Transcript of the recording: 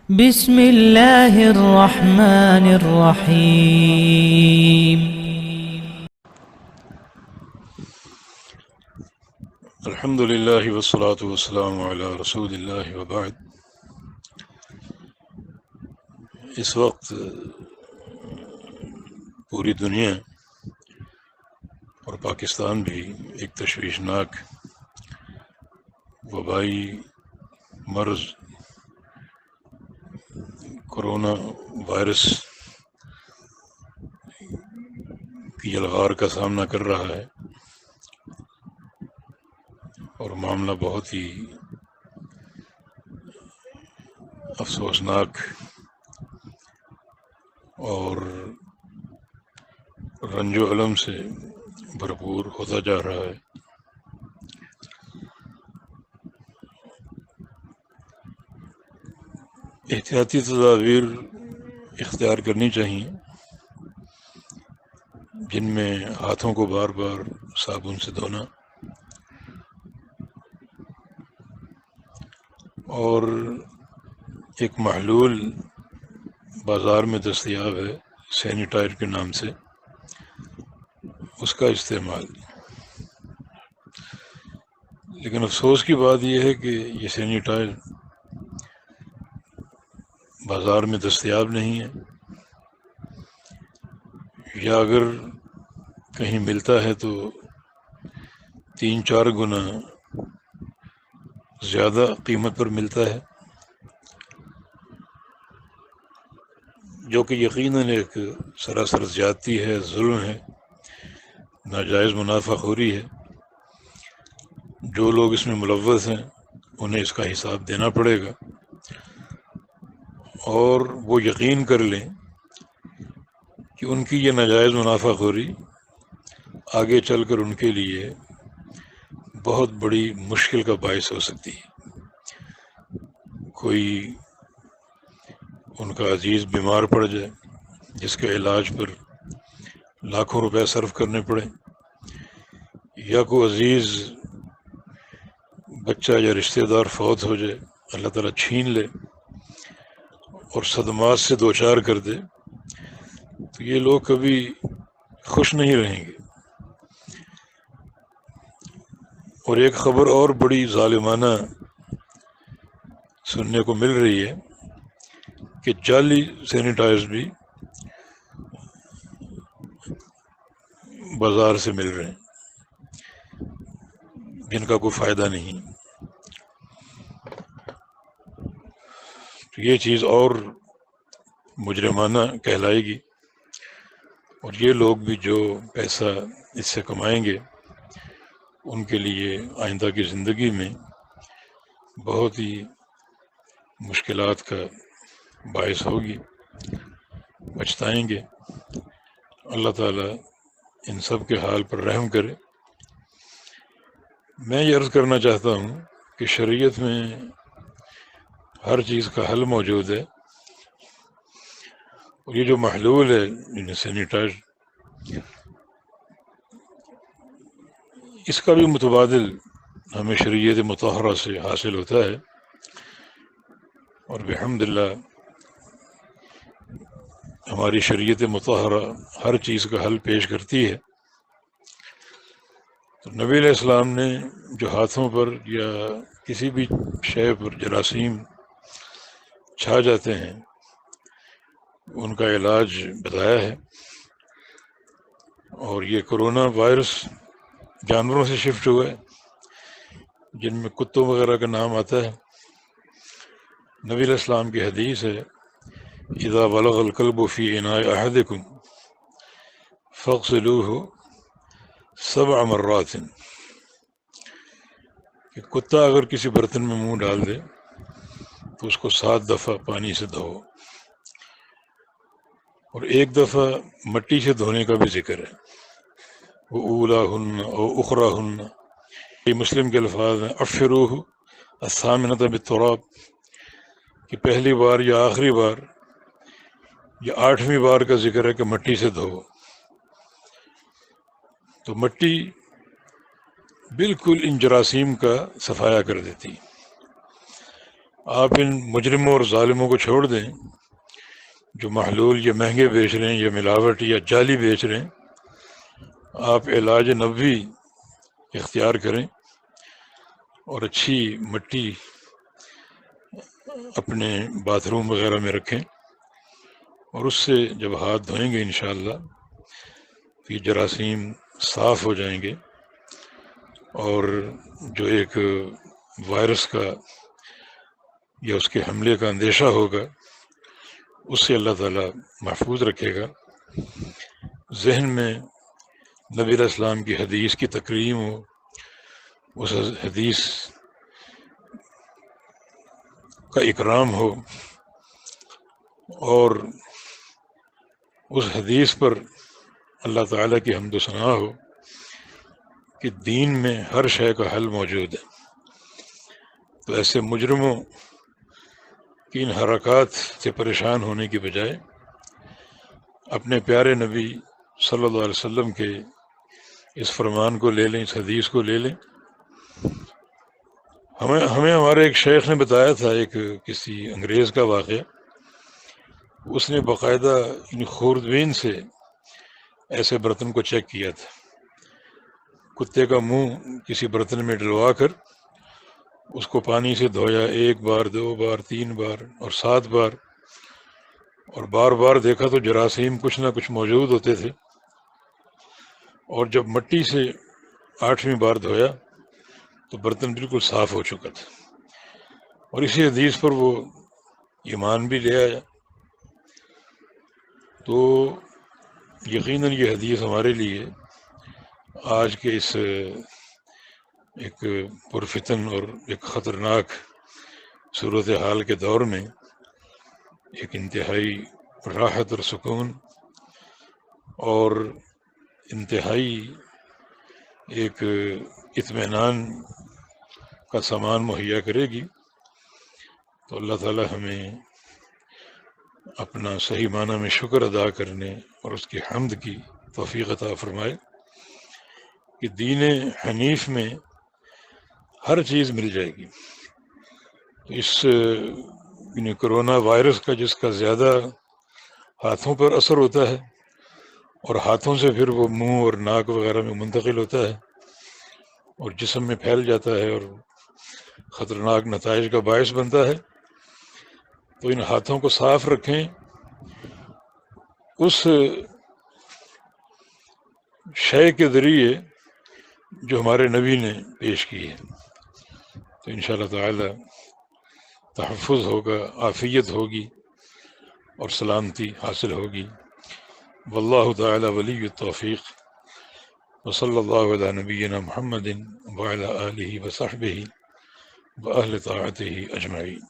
بسم اللہ الرحمن الرحیم۔ الحمد للہ والصلاة والسلام علی رسول اللہ وبعد۔ اس وقت پوری دنیا اور پاکستان بھی ایک تشویشناک وبائی مرض کرونا وائرس کی الغار کا سامنا کر رہا ہے، اور معاملہ بہت ہی افسوسناک اور رنج و الم سے بھرپور ہوتا جا رہا ہے۔ احتیاطی تدابیر اختیار کرنی چاہیے، جن میں ہاتھوں کو بار بار صابن سے دھونا اور ایک محلول بازار میں دستیاب ہے سینیٹائر کے نام سے، اس کا استعمال۔ لیکن افسوس کی بات یہ ہے کہ یہ سینیٹائر بازار میں دستیاب نہیں ہے، یا اگر کہیں ملتا ہے تو 3-4 گنا زیادہ قیمت پر ملتا ہے، جو کہ یقیناً ایک سراسر زیادتی ہے، ظلم ہے، ناجائز منافع خوری ہے۔ جو لوگ اس میں ملوث ہیں انہیں اس کا حساب دینا پڑے گا، اور وہ یقین کر لیں کہ ان کی یہ ناجائز منافع خوری آگے چل کر ان کے لیے بہت بڑی مشکل کا باعث ہو سکتی ہے۔ کوئی ان کا عزیز بیمار پڑ جائے جس کے علاج پر لاکھوں روپے صرف کرنے پڑے، یا کوئی عزیز بچہ یا رشتہ دار فوت ہو جائے، اللہ تعالیٰ چھین لے اور صدمات سے دوچار کر دے، تو یہ لوگ کبھی خوش نہیں رہیں گے۔ اور ایک خبر اور بڑی ظالمانہ سننے کو مل رہی ہے کہ جعلی سینیٹائزر بھی بازار سے مل رہے ہیں، جن کا کوئی فائدہ نہیں۔ تو یہ چیز اور مجرمانہ کہلائے گی، اور یہ لوگ بھی جو پیسہ اس سے کمائیں گے ان کے لیے آئندہ کی زندگی میں بہت ہی مشکلات کا باعث ہوگی، پچھتائیں گے۔ اللہ تعالیٰ ان سب کے حال پر رحم کرے۔ میں یہ عرض کرنا چاہتا ہوں کہ شریعت میں ہر چیز کا حل موجود ہے، اور یہ جو محلول ہے یعنی سینیٹائزر، اس کا بھی متبادل ہمیں شریعت مطہرہ سے حاصل ہوتا ہے، اور بحمداللہ ہماری شریعت مطہرہ ہر چیز کا حل پیش کرتی ہے۔ تو نبی علیہ السلام نے جو ہاتھوں پر یا کسی بھی شے پر جراثیم چھا جاتے ہیں ان کا علاج بتایا ہے، اور یہ کرونا وائرس جانوروں سے شفٹ ہوا ہے، جن میں کتوں وغیرہ کا نام آتا ہے۔ نبی علیہ السلام کی حدیث ہے، اذا بلغ الکلب فی اناء احدکم فاغسلوہ 7 مرات، کہ کتا اگر کسی برتن میں منہ ڈال دے تو اس کو 7 دفعہ پانی سے دھو، اور 1 دفعہ مٹی سے دھونے کا بھی ذکر ہے، وہ اولاہن او اخراہن۔ یہ مسلم کے الفاظ ہیں، افروہ الثامنۃ بالتراب، کہ پہلی بار یا آخری بار یا 8ویں بار کا ذکر ہے کہ مٹی سے دھو۔ تو مٹی بالکل ان جراثیم کا صفایا کر دیتی، آپ ان مجرموں اور ظالموں کو چھوڑ دیں جو محلول یا مہنگے بیچ رہے ہیں یا ملاوٹ یا جعلی بیچ رہے ہیں. آپ علاج نبوی اختیار کریں اور اچھی مٹی اپنے باتھ روم وغیرہ میں رکھیں، اور اس سے جب ہاتھ دھوئیں گے انشاءاللہ تو یہ جراثیم صاف ہو جائیں گے، اور جو ایک وائرس کا یا اس کے حملے کا اندیشہ ہوگا اس سے اللہ تعالیٰ محفوظ رکھے گا. ذہن میں نبی علیہ السلام کی حدیث کی تکریم ہو، اس حدیث کا اکرام ہو، اور اس حدیث پر اللہ تعالیٰ کی حمد و ثنا ہو کہ دین میں ہر شے کا حل موجود ہے. تو ایسے مجرموں کی ان حرکات سے پریشان ہونے کی بجائے اپنے پیارے نبی صلی اللہ علیہ وسلم کے اس فرمان کو لے لیں، اس حدیث کو لے لیں. ہمیں ہمارے ایک شیخ نے بتایا تھا ایک کسی انگریز کا واقعہ. اس نے باقاعدہ ان خوردبین سے ایسے برتن کو چیک کیا تھا. کتے کا منہ کسی برتن میں ڈلوا کر اس کو پانی سے دھویا، 1 بار 2 بار 3 بار اور 7 بار، اور بار بار دیکھا تو جراثیم کچھ نہ کچھ موجود ہوتے تھے. اور جب مٹی سے 8ویں بار دھویا تو برتن بالکل صاف ہو چکا تھا. اور اسی حدیث پر وہ ایمان بھی لے آیا. تو یقیناً یہ حدیث ہمارے لیے آج کے اس ایک پرفتن اور ایک خطرناک صورتحال کے دور میں ایک انتہائی راحت اور سکون اور انتہائی ایک اطمینان کا سامان مہیا کرے گی. تو اللہ تعالی ہمیں اپنا صحیح معنی میں شکر ادا کرنے اور اس کی حمد کی توفیق عطا فرمائے کہ دین حنیف میں ہر چیز مل جائے گی. تو اس کرونا وائرس کا جس کا زیادہ ہاتھوں پر اثر ہوتا ہے اور ہاتھوں سے پھر وہ منہ اور ناک وغیرہ میں منتقل ہوتا ہے اور جسم میں پھیل جاتا ہے اور خطرناک نتائج کا باعث بنتا ہے. تو ان ہاتھوں کو صاف رکھیں اس شے کے ذریعے جو ہمارے نبی نے پیش کی ہے. تو انشاءاللہ تعالی تحفظ ہوگا، عافیت ہوگی اور سلامتی حاصل ہوگی. واللہ تعالی ولی التوفیق. وصلی اللہ علی نبینا محمد وعلی آلہ وصحبہ وأہل طاعتہ اجمعین.